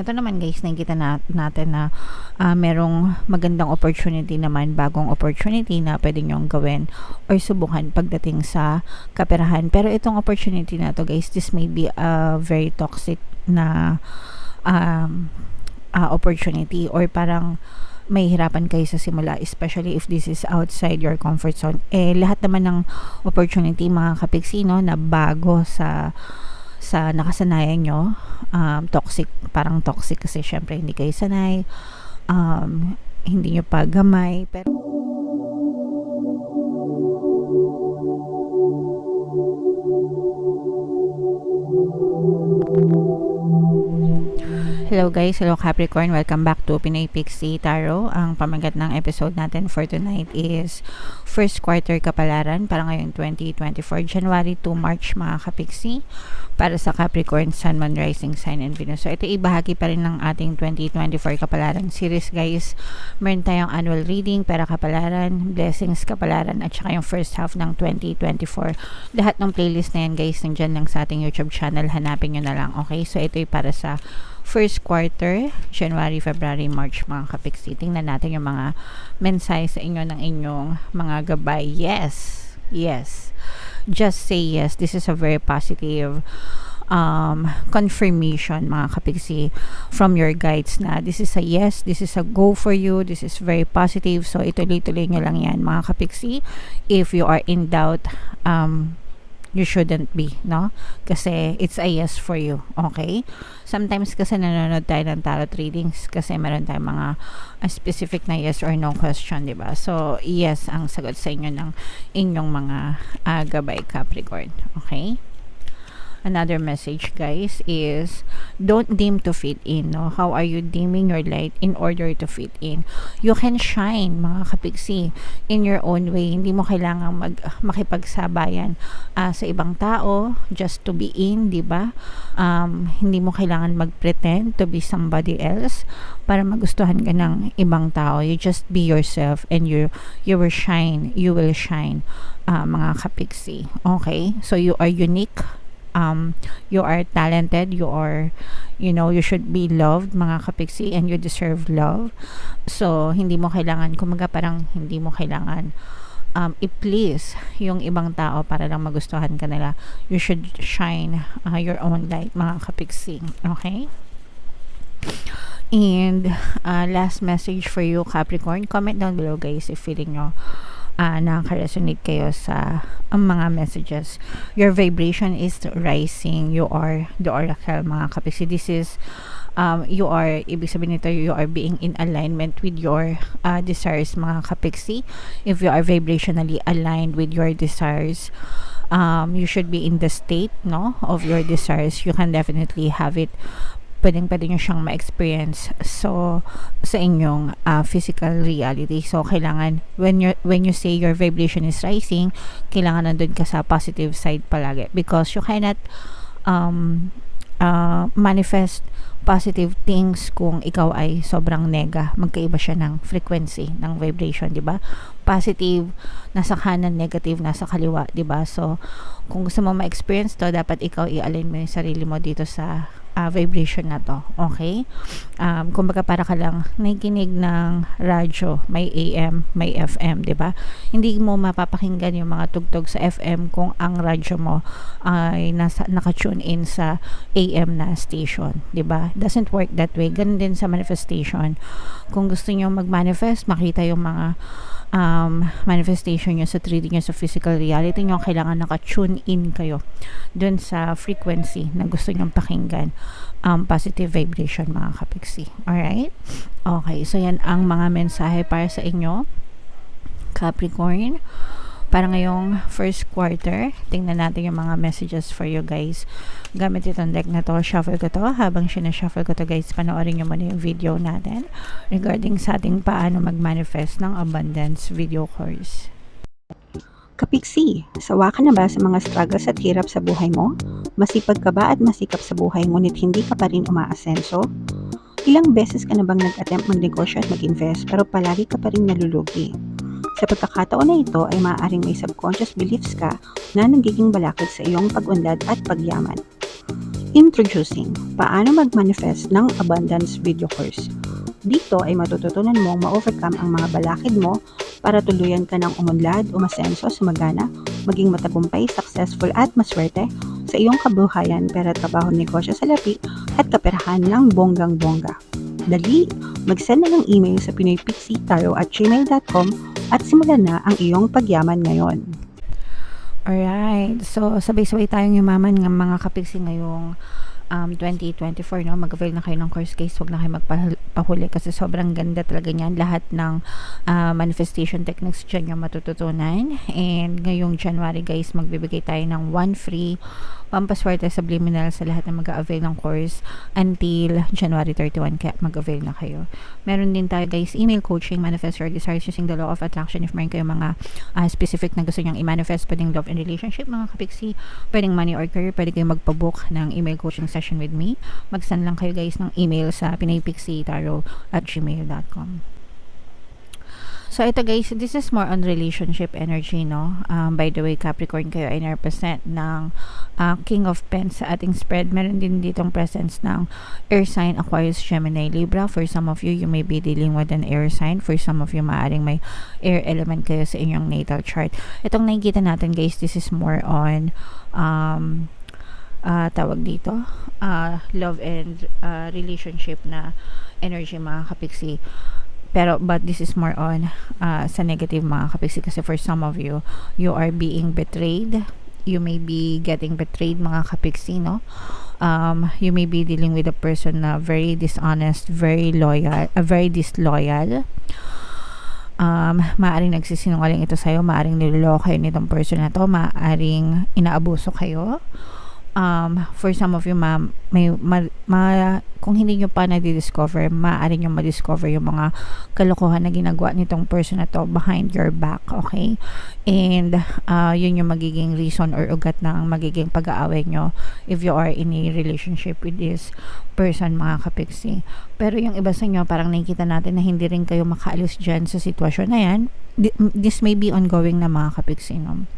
Ito naman guys, nakikita natin na merong magandang opportunity naman, bagong opportunity na pwede nyong gawin or subukan pagdating sa kaperahan. Pero itong opportunity na to guys, this may be a very toxic na opportunity, or parang may hirapan kayo sa simula, especially if this is outside your comfort zone. Lahat naman ng opportunity mga kapiksino na bago sa nakasanayan nyo, toxic, parang toxic kasi syempre hindi kayo sanay, hindi nyo pa gamay, pero hello guys, hello Capricorn, welcome back to Pinoy Pixie Tarot. Ang pamagat ng episode natin for tonight is first quarter kapalaran para ngayong 2024, January to March mga kapixie, para sa Capricorn, Sun, Moon, Rising Sign, and Venus. So ito ibahagi pa rin ng ating 2024 kapalaran series guys. Meron tayong annual reading, pera kapalaran, blessings kapalaran, at saka yung first half ng 2024. Lahat ng playlist na yan guys, nandyan lang sa ating YouTube channel, hanapin nyo na lang, okay? So ito ay para sa first quarter, January, February, March mga kapixie. Tingnan natin yung mga mensahe sa inyo ng inyong mga gabay. Yes, yes, just say yes. This is a very positive confirmation mga kapixie from your guides na this is a yes, this is a go for you, this is very positive. So ituloy-tuloy nyo lang yan mga kapixie. If you are in doubt, you shouldn't be, no? Kasi it's a yes for you, okay? Sometimes kasi nanonood tayo ng tarot readings kasi meron tayong mga specific na yes or no question, di ba? So, yes ang sagot sa inyo ng inyong mga gabay Capricorn, okay? Another message guys is don't dim to fit in, no? How are you dimming your light in order to fit in? You can shine mga kapixie in your own way. Hindi mo kailangang makipagsabayan sa ibang tao just to be in, di ba? Hindi mo kailangan mag-pretend to be somebody else para magustuhan ka ng ibang tao. You just be yourself and you will shine, mga kapixie, okay? So you are unique, you are talented, you are, you should be loved mga kapixie, and you deserve love. So hindi mo kailangan, kumaga parang hindi mo kailangan i-please yung ibang tao para lang magustuhan ka nila. You should shine your own light mga kapixie, okay? And last message for you Capricorn, comment down below guys if feeling nyo nakaka-resonate kayo sa mga messages. Your vibration is rising. You are the oracle mga kapixie. This is you are, ibig sabihin nito, you are being in alignment with your desires mga kapixie. If you are vibrationally aligned with your desires, you should be in the state, no, of your desires. You can definitely have it. Pwede nyo siyang ma-experience so sa inyong physical reality. So kailangan when you say your vibration is rising, kailangan nandun ka sa positive side palagi, because you cannot manifest positive things kung ikaw ay sobrang nega. Magkaiba siya ng frequency ng vibration, di ba? Positive nasa kanan, negative nasa kaliwa, di ba? So kung gusto mo ma-experience to, dapat ikaw i-align mo yung sarili mo dito sa vibration na to, okay? Kumbaga para ka lang nakikinig ng radyo, may AM, may FM, di ba? Hindi mo mapapakinggan yung mga tugtog sa FM kung ang radyo mo ay naka-tune in sa AM na station, di ba? Doesn't work that way. Ganun din sa manifestation. Kung gusto niyo mag-manifest, makita yung mga manifestation nyo sa 3D nyo, sa physical reality nyo, kailangan naka-tune in kayo dun sa frequency na gusto nyong pakinggan, positive vibration mga kapixie. Alright? Okay, so yan ang mga mensahe para sa inyo Capricorn para ngayong first quarter. Tingnan natin yung mga messages for you guys. Gamit itong deck na to, shuffle ko to. Habang sinashuffle ko to guys, panoorin nyo muna yung video natin regarding sa ating paano mag-manifest ng abundance video course. Kapiksi, sawa ka na ba sa mga struggles at hirap sa buhay mo? Masipag ka ba at masikap sa buhay ngunit hindi ka pa rin umaasenso? Ilang beses ka na bang nag-attempt magnegosyo at mag-invest pero palagi ka pa rin nalulugi? Sa pagkakataon na ito ay maaaring may subconscious beliefs ka na nagiging balakid sa iyong pag-unlad at pagyaman. Introducing, paano mag-manifest ng abundance video course. Dito ay matututunan mong ma-overcome ang mga balakid mo para tuluyan ka ng umunlad, umasenso, sumagana, maging matagumpay, successful at maswerte sa iyong kabuhayan, pera, trabaho, negosyo, salapi at kaperahan ng bonggang-bongga. Dali, mag-send na ng email sa pinoypixitaro@gmail.com at simulan na ang iyong pagyaman ngayon. Alright. So, sabay-sabay tayong yumaman ng mga kapiksi ngayong 2024, no? Mag-avail na kayo ng course guys. Huwag na kayo magpahuli kasi sobrang ganda talaga niyan. Lahat ng manifestation techniques dyan yung matututunan. And ngayong January guys, magbibigay tayo ng 1 free pampaswerte subliminal sa lahat na mag-avail ng course until January 31. Kaya mag-avail na kayo. Meron din tayo guys, email coaching, manifest your desires using the law of attraction. If meron kayo mga specific na gusto nyong i-manifest, pwedeng love and relationship mga kapiksi, pwedeng money or career, pwede kayo magpabook ng email coaching session with me. Mag-send lang kayo guys ng email sa pinoypixitaro@gmail.com. So, ito guys, this is more on relationship energy, no? By the way, Capricorn kayo ay represent ng King of Pens sa ating spread. Meron din ditong presence ng air sign, Aquarius, Gemini, Libra. For some of you, you may be dealing with an air sign. For some of you, maaaring may air element kayo sa inyong natal chart. Itong nakikita natin guys, this is more on tawag dito, love and relationship na energy mga kapiksi. But this is more on sa negative mga kapiksi kasi for some of you, you are being betrayed. You may be getting betrayed mga kapiksi, no? You may be dealing with a person na very dishonest, very loyal, very disloyal. Maaring nagsisinungaling ito sa'yo, maaring niloloko kayo nitong person na to, maaring inaabuso kayo. For some of you ma'am, kung hindi nyo pa na-discover, maaari nyo ma-discover yung mga kalokohan na ginagawa nitong person na to behind your back, okay? And yun yung magiging reason or ugat ng magiging pag-aaway nyo if you are in a relationship with this person mga kapiksi. Pero yung iba sa inyo, parang nakikita natin na hindi rin kayo makaalis dyan sa sitwasyon na yan. This may be ongoing na mga kapiksi, no?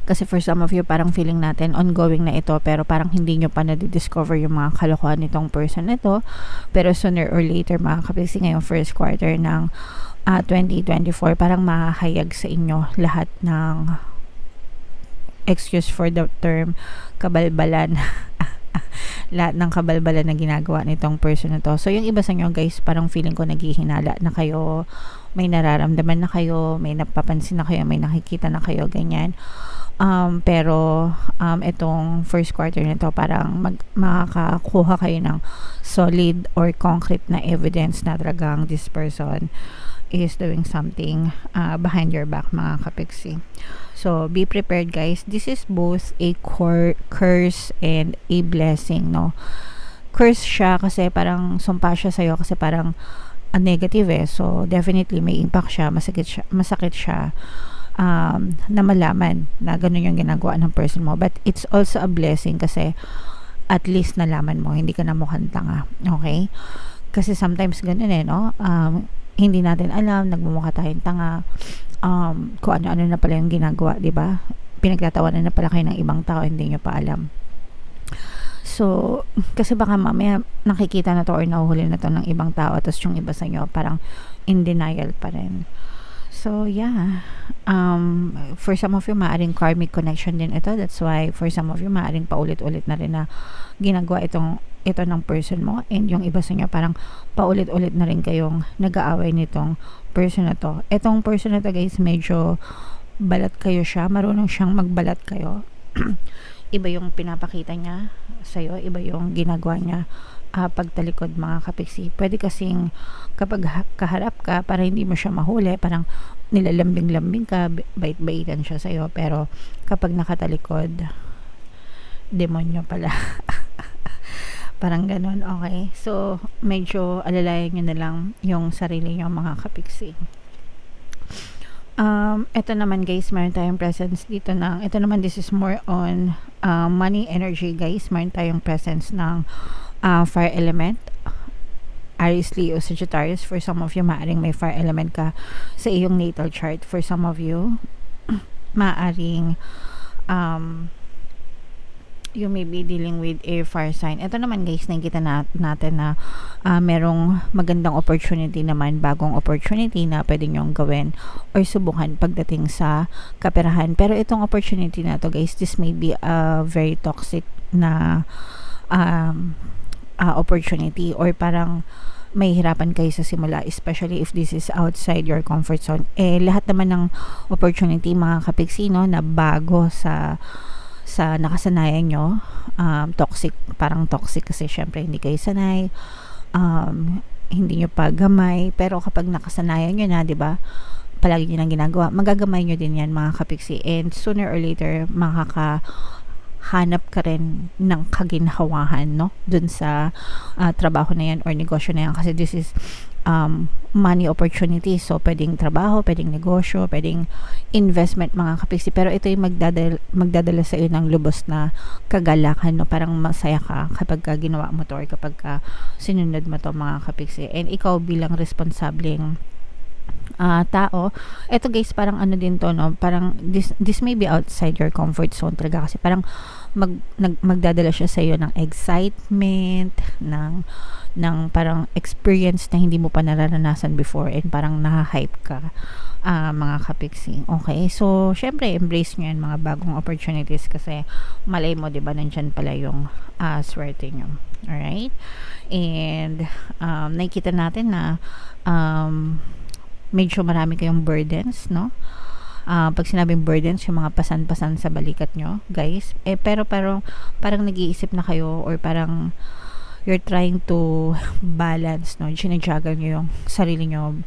Kasi for some of you, parang feeling natin ongoing na ito, pero parang hindi nyo pa na-discover yung mga kalokohan nitong person na ito. Pero sooner or later, mga kapiksi, ngayong first quarter ng 2024, parang mahahayag sa inyo lahat ng, excuse for the term, kabalbalan. Lahat ng kabalbalan na ginagawa nitong person na to. So, yung iba sa inyo guys, parang feeling ko naghihinala na kayo, may nararamdaman na kayo, may napapansin na kayo, may nakikita na kayo, ganyan. Pero itong first quarter nito parang makakakuha kayo ng solid or concrete na evidence na talagang this person is doing something behind your back mga kapiksi. So be prepared guys. This is both a curse and a blessing, no? Curse siya kasi parang sumpa siya sa'yo kasi parang negative so definitely may impact siya, masakit siya na malaman na ganun yung ginagawa ng person mo, but it's also a blessing kasi at least nalaman mo, hindi ka na mukhang tanga, okay? Kasi sometimes ganun no? Hindi natin alam, nagmumukha tayong tanga, kung ano-ano na pala yung ginagawa, di ba? Pinagtatawanan na pala kayo ng ibang tao, hindi nyo pa alam. So, kasi baka mamaya nakikita na to or nahuhuli na to ng ibang tao, tapos yung iba sa inyo parang in denial pa rin. So, yeah. For some of you, maaring karmic connection din ito. That's why, for some of you, maaring paulit-ulit na rin na ginagawa ito ng person mo. And yung iba sa inyo, parang paulit-ulit na rin kayong nag-aaway nitong person na to. Itong person na to, guys, medyo balat kayo siya. Marunong siyang magbalat kayo. Iba yung pinapakita niya sa'yo. Iba yung ginagawa niya pagtalikod mga kapiksi. Pwede kasing kapag kaharap ka para hindi mo siya mahuli, parang nilalambing-lambing ka, bait-baitan siya sa'yo, pero kapag nakatalikod, demonyo pala. Parang ganun, okay? So, medyo alalayan nyo na lang yung sarili nyo mga kapiksi. Ito naman guys, meron tayong presence dito ng, ito naman, this is more on money energy guys. Meron tayong presence ng fire element, Aries, Leo, Sagittarius. For some of you, maaring may fire element ka sa iyong natal chart. For some of you, maaring you may be dealing with a fire sign. Ito naman guys, nakikita natin na merong magandang opportunity naman, bagong opportunity na pwede nyong gawin or subukan pagdating sa kaperahan. Pero itong opportunity na to guys, this may be a very toxic na opportunity, or parang may hirapan kayo sa simula, especially if this is outside your comfort zone. Lahat naman ng opportunity mga kapiksi, no, na bago sa nakasanayan nyo, toxic, parang toxic kasi syempre hindi kayo sanay, hindi nyo pa gamay, pero kapag nakasanayan nyo na, di ba, palagi nyo nang ginagawa, magagamay nyo din yan mga kapiksi, and sooner or later makakahanap ka rin ng kaginhawahan, no, dun sa trabaho na yan or negosyo na yan, kasi this is money opportunity. So pwedeng trabaho, pwedeng negosyo, pwedeng investment mga kapiksi, pero ito yung magdadala sa iyo ng lubos na kagalakan, no? Parang masaya ka kapag ginawa mo to, or kapag sinunod mo to mga kapiksi, and ikaw bilang responsableng tao. Ito guys, parang ano din to, no, parang this may be outside your comfort zone talaga, kasi parang magdadala siya sa iyo ng excitement, ng parang experience na hindi mo pa nararanasan before, and parang naha-hype ka mga kapiksi. Okay, so syempre embrace nyo yan mga bagong opportunities, kasi malay mo, diba, nandyan pala yung swerte nyo. Alright, and nakikita natin na medyo marami kayong burdens, no? Pag sinabing burdens, yung mga pasan-pasan sa balikat nyo, guys, pero parang nag-iisip na kayo, or parang you're trying to balance, no? Sinajuggle nyo yung sarili nyo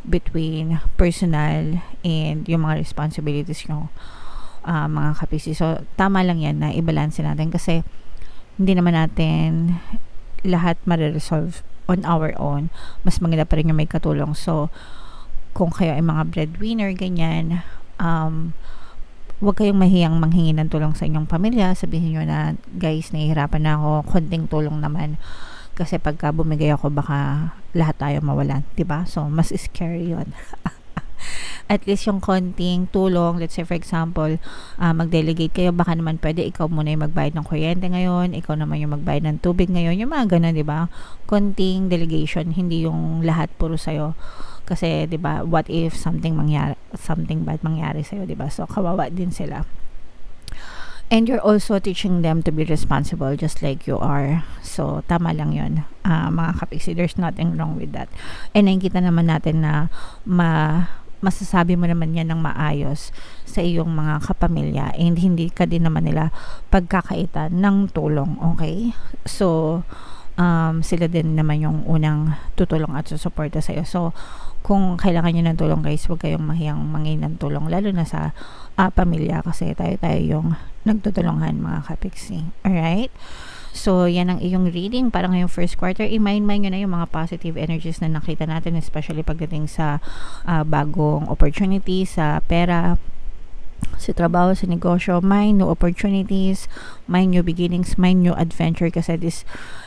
between personal and yung mga responsibilities nyo, mga kapisi. So, tama lang yan na i-balance natin, kasi hindi naman natin lahat mariresolve on our own. Mas maganda pa rin yung may katulong. So, kung kayo ay mga breadwinner, ganyan, huwag kayong mahiyang manghingi ng tulong sa inyong pamilya. Sabihin nyo na, guys, nahihirapan na ako, konting tulong naman, kasi pagka bumigay ako, baka lahat tayo mawalan, diba? So, mas scary yun. At least yung konting tulong, let's say for example, mag-delegate kayo, baka naman pwede ikaw muna yung magbayad ng kuryente ngayon, ikaw naman yung magbayad ng tubig ngayon, yung mga ganun, diba? Konting delegation, hindi yung lahat puro sa'yo. Kasi, diba, what if something bad mangyari sa'yo, diba? So, kawawa din sila. And you're also teaching them to be responsible just like you are. So, tama lang yun, mga kapiksi. There's nothing wrong with that. And nakikita naman natin na masasabi mo naman yan ng maayos sa iyong mga kapamilya, and hindi ka din naman nila pagkakaitan ng tulong, okay? So, sila din naman yung unang tutulong at susuporta sa iyo. So, kung kailangan nyo ng tulong guys, huwag kayong mahiyang mangin ng tulong, lalo na sa pamilya, kasi tayo yung nagtutulungan mga kapiksi. Alright? So, yan ang iyong reading para ngayong first quarter. I-mind nyo na yung mga positive energies na nakita natin, especially pagdating sa bagong opportunity, sa pera, sa trabaho, sa negosyo. Mind new opportunities, mind new beginnings, mind new adventure, kasi this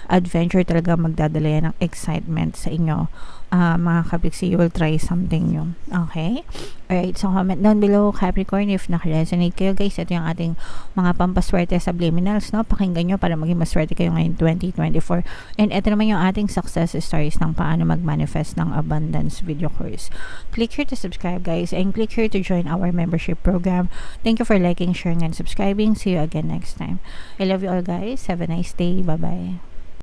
adventure talaga magdadala yan ng excitement sa inyo, mga kapiksi. You will try something new. Okay? Alright, so comment down below, Capricorn, if naka-resonate kayo guys. Ito yung ating mga pampaswerte subliminals, no? Pakinggan nyo para maging maswerte kayo ngayon 2024. And ito naman yung ating success stories ng paano mag-manifest ng abundance video course. Click here to subscribe guys, and click here to join our membership program. Thank you for liking, sharing, and subscribing. See you again next time. I love you all guys. Have a nice day. Bye-bye.